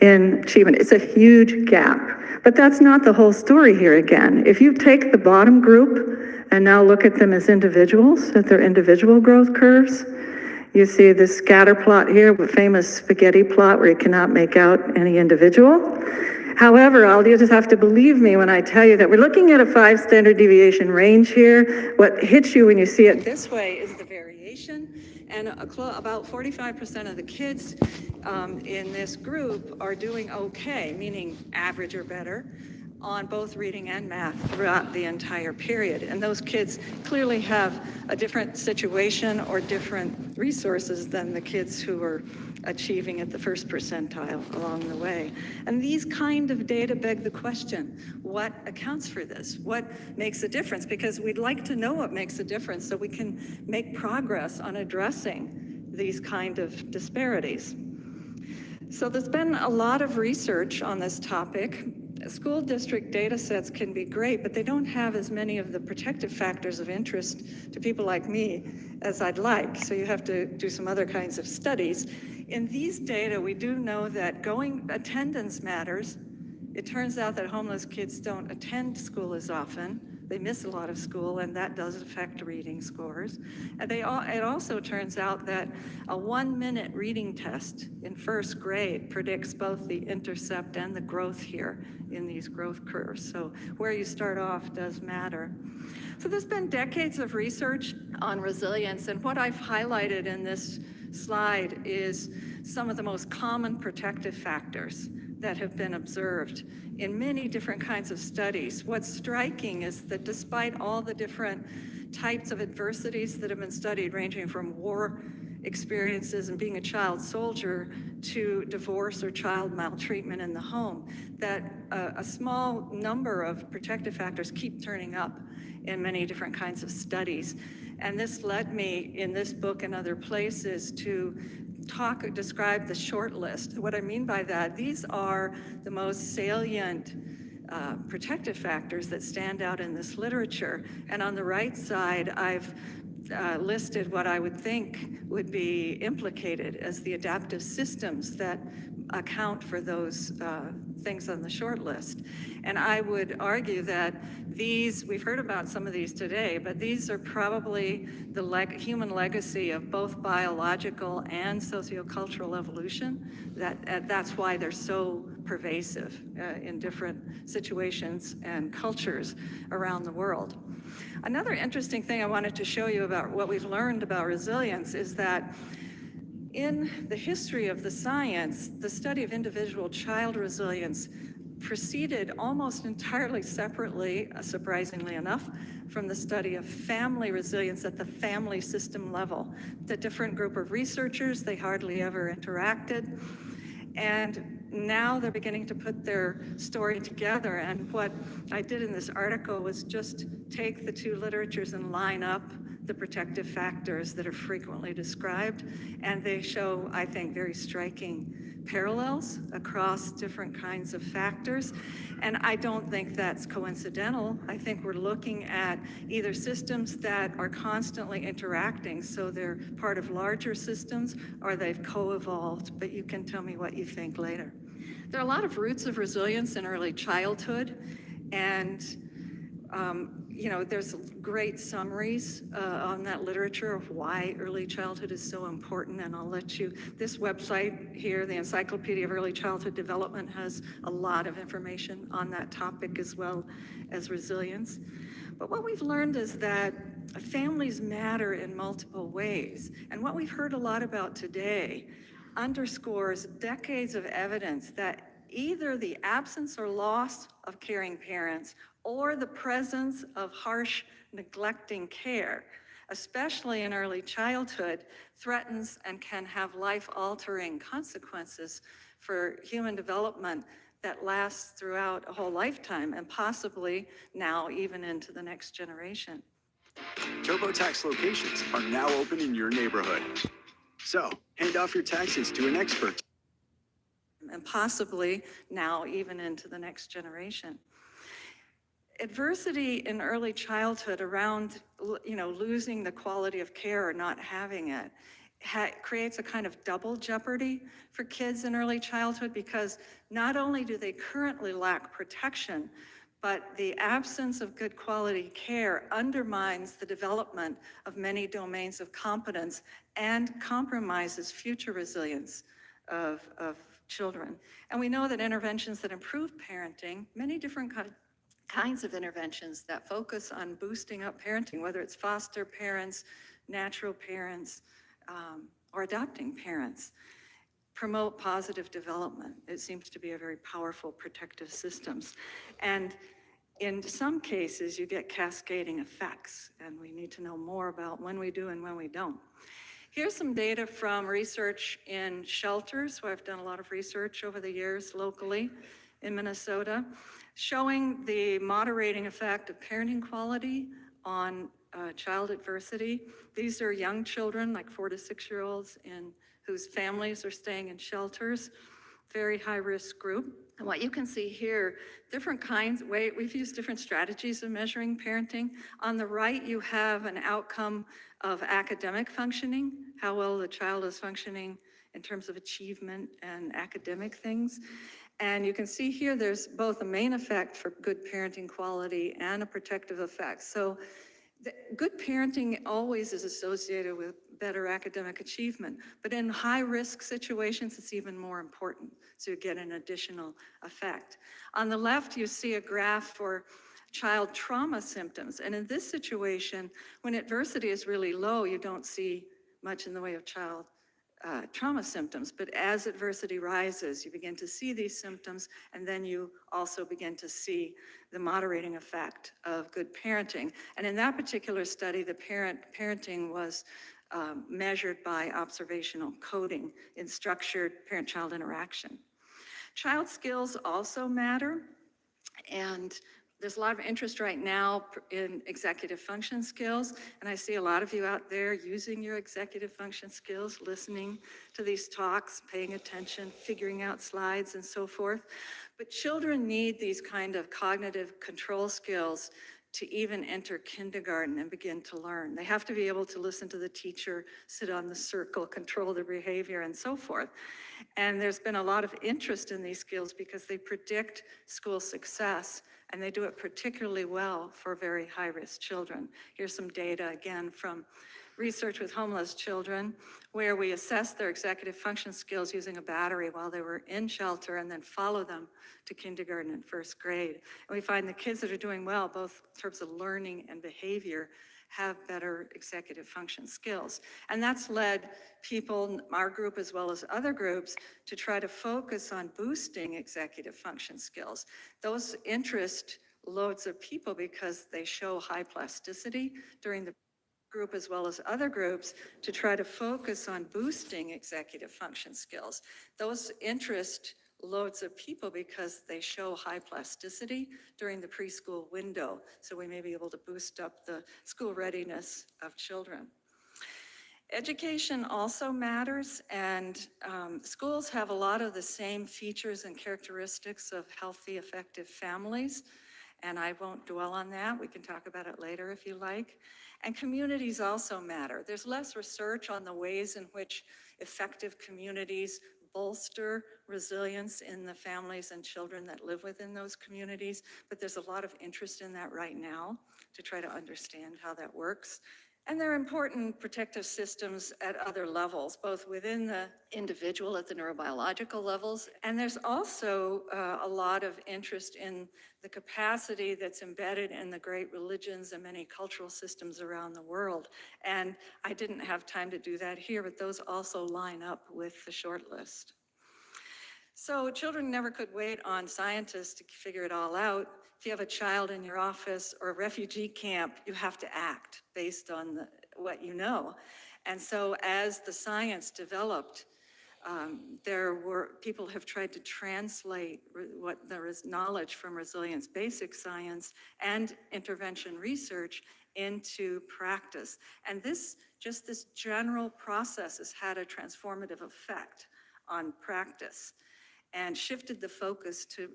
in achievement. It's a huge gap. But that's not the whole story here again. If you take the bottom group and now look at them as individuals, at their individual growth curves, you see this scatter plot here, the famous spaghetti plot where you cannot make out any individual. However, you just have to believe me when I tell you that we're looking at a 5 standard deviation range here. What hits you when you see it this way is the variation, and about 45% of the kids in this group are doing okay, meaning average or better, on both reading and math throughout the entire period. And those kids clearly have a different situation or different resources than the kids who are achieving at the first percentile along the way. And these kind of data beg the question, what accounts for this? What makes a difference? Because we'd like to know what makes a difference so we can make progress on addressing these kind of disparities. So there's been a lot of research on this topic. School district data sets can be great, but they don't have as many of the protective factors of interest to people like me as I'd like. So you have to do some other kinds of studies. In these data, we do know that attendance matters. It turns out that homeless kids don't attend school as often. They miss a lot of school, and that does affect reading scores. And it also turns out that a 1-minute reading test in first grade predicts both the intercept and the growth here in these growth curves. So where you start off does matter. So there's been decades of research on resilience, and what I've highlighted in this slide is some of the most common protective factors that have been observed in many different kinds of studies. What's striking is that despite all the different types of adversities that have been studied, ranging from war experiences and being a child soldier to divorce or child maltreatment in the home, that a small number of protective factors keep turning up in many different kinds of studies. And this led me in this book and other places to describe the short list. What I mean by that, these are the most salient protective factors that stand out in this literature. And on the right side, I've listed what I would think would be implicated as the adaptive systems that account for those things on the short list. And I would argue that we've heard about some of these today, but these are probably the human legacy of both biological and sociocultural evolution. That's why they're so pervasive in different situations and cultures around the world. Another interesting thing I wanted to show you about what we've learned about resilience is that in the history of the science, the study of individual child resilience proceeded almost entirely separately, surprisingly enough, from the study of family resilience at the family system level. The different group of researchers, they hardly ever interacted. And now they're beginning to put their story together. And what I did in this article was just take the two literatures and line up the protective factors that are frequently described. And they show, I think, very striking parallels across different kinds of factors. And I don't think that's coincidental. I think we're looking at either systems that are constantly interacting, so they're part of larger systems, or they've co-evolved, but you can tell me what you think later. There are a lot of roots of resilience in early childhood, and there's great summaries on that literature of why early childhood is so important, and I'll let you, this website here, the Encyclopedia of Early Childhood Development, has a lot of information on that topic as well as resilience. But what we've learned is that families matter in multiple ways, and what we've heard a lot about today underscores decades of evidence that either the absence or loss of caring parents or the presence of harsh, neglecting care, especially in early childhood, threatens and can have life-altering consequences for human development that lasts throughout a whole lifetime, and possibly now even into the next generation. TurboTax locations are now open in your neighborhood. So, hand off your taxes to an expert. And possibly now even into the next generation. Adversity in early childhood around, losing the quality of care or not having it creates a kind of double jeopardy for kids in early childhood, because not only do they currently lack protection, but the absence of good quality care undermines the development of many domains of competence and compromises future resilience of children. And we know that interventions that improve parenting, many different kinds of interventions that focus on boosting up parenting, whether it's foster parents, natural parents, or adopting parents, promote positive development. It seems to be a very powerful protective systems. And in some cases, you get cascading effects, and we need to know more about when we do and when we don't. Here's some data from research in shelters, where I've done a lot of research over the years locally in Minnesota, showing the moderating effect of parenting quality on child adversity. These are young children, like 4 to 6-year-olds, whose families are staying in shelters, very high-risk group. And what you can see here, different kinds, we've used different strategies of measuring parenting. On the right, you have an outcome of academic functioning, how well the child is functioning in terms of achievement and academic things. And you can see here, there's both a main effect for good parenting quality and a protective effect. So good parenting always is associated with better academic achievement, but in high-risk situations, it's even more important, so you get an additional effect. On the left, you see a graph for child trauma symptoms, and in this situation, when adversity is really low, you don't see much in the way of child trauma symptoms, but as adversity rises, you begin to see these symptoms, and then you also begin to see the moderating effect of good parenting. And in that particular study, the parenting was measured by observational coding in structured parent-child interaction. Child skills also matter, and there's a lot of interest right now in executive function skills, and I see a lot of you out there using your executive function skills, listening to these talks, paying attention, figuring out slides and so forth. But children need these kind of cognitive control skills to even enter kindergarten and begin to learn. They have to be able to listen to the teacher, sit on the circle, control their behavior, and so forth. And there's been a lot of interest in these skills because they predict school success, and they do it particularly well for very high-risk children. Here's some data, again, from research with homeless children, where we assess their executive function skills using a battery while they were in shelter and then follow them to kindergarten and first grade. And we find the kids that are doing well, both in terms of learning and behavior, have better executive function skills. And that's led people, our group as well as other groups, to try to focus on boosting executive function skills. Those interest loads of people because they show high plasticity during the group as well as other groups to try to focus on boosting executive function skills. Those interest loads of people because they show high plasticity during the preschool window. So we may be able to boost up the school readiness of children. Education also matters, and schools have a lot of the same features and characteristics of healthy, effective families. And I won't dwell on that. We can talk about it later if you like. And communities also matter. There's less research on the ways in which effective communities bolster resilience in the families and children that live within those communities, but there's a lot of interest in that right now to try to understand how that works. And there are important protective systems at other levels, both within the individual at the neurobiological levels. And there's also a lot of interest in the capacity that's embedded in the great religions and many cultural systems around the world. And I didn't have time to do that here, but those also line up with the short list. So children never could wait on scientists to figure it all out. If you have a child in your office or a refugee camp, you have to act based on what you know. And so as the science developed, people have tried to translate what there is knowledge from resilience basic science and intervention research into practice. And this general process has had a transformative effect on practice and shifted the focus to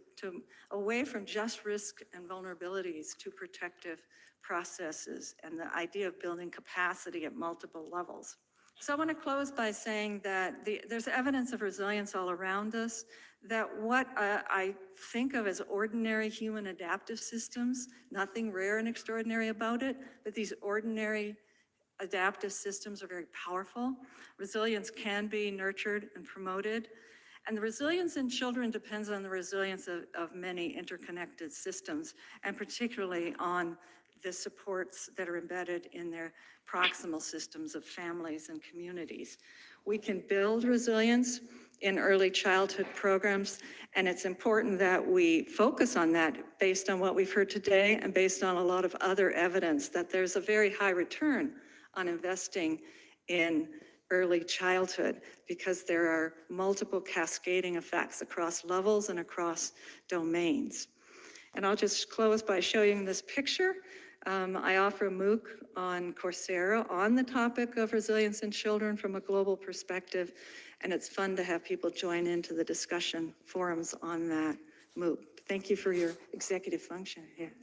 away from just risk and vulnerabilities to protective processes and the idea of building capacity at multiple levels. So I want to close by saying that there's evidence of resilience all around us, that what I think of as ordinary human adaptive systems, nothing rare and extraordinary about it, but these ordinary adaptive systems are very powerful. Resilience can be nurtured and promoted. And the resilience in children depends on the resilience of many interconnected systems, and particularly on the supports that are embedded in their proximal systems of families and communities. We can build resilience in early childhood programs. And it's important that we focus on that based on what we've heard today and based on a lot of other evidence that there's a very high return on investing in early childhood because there are multiple cascading effects across levels and across domains. And I'll just close by showing this picture. I offer a MOOC on Coursera on the topic of resilience in children from a global perspective, and it's fun to have people join into the discussion forums on that MOOC. Thank you for your executive function here.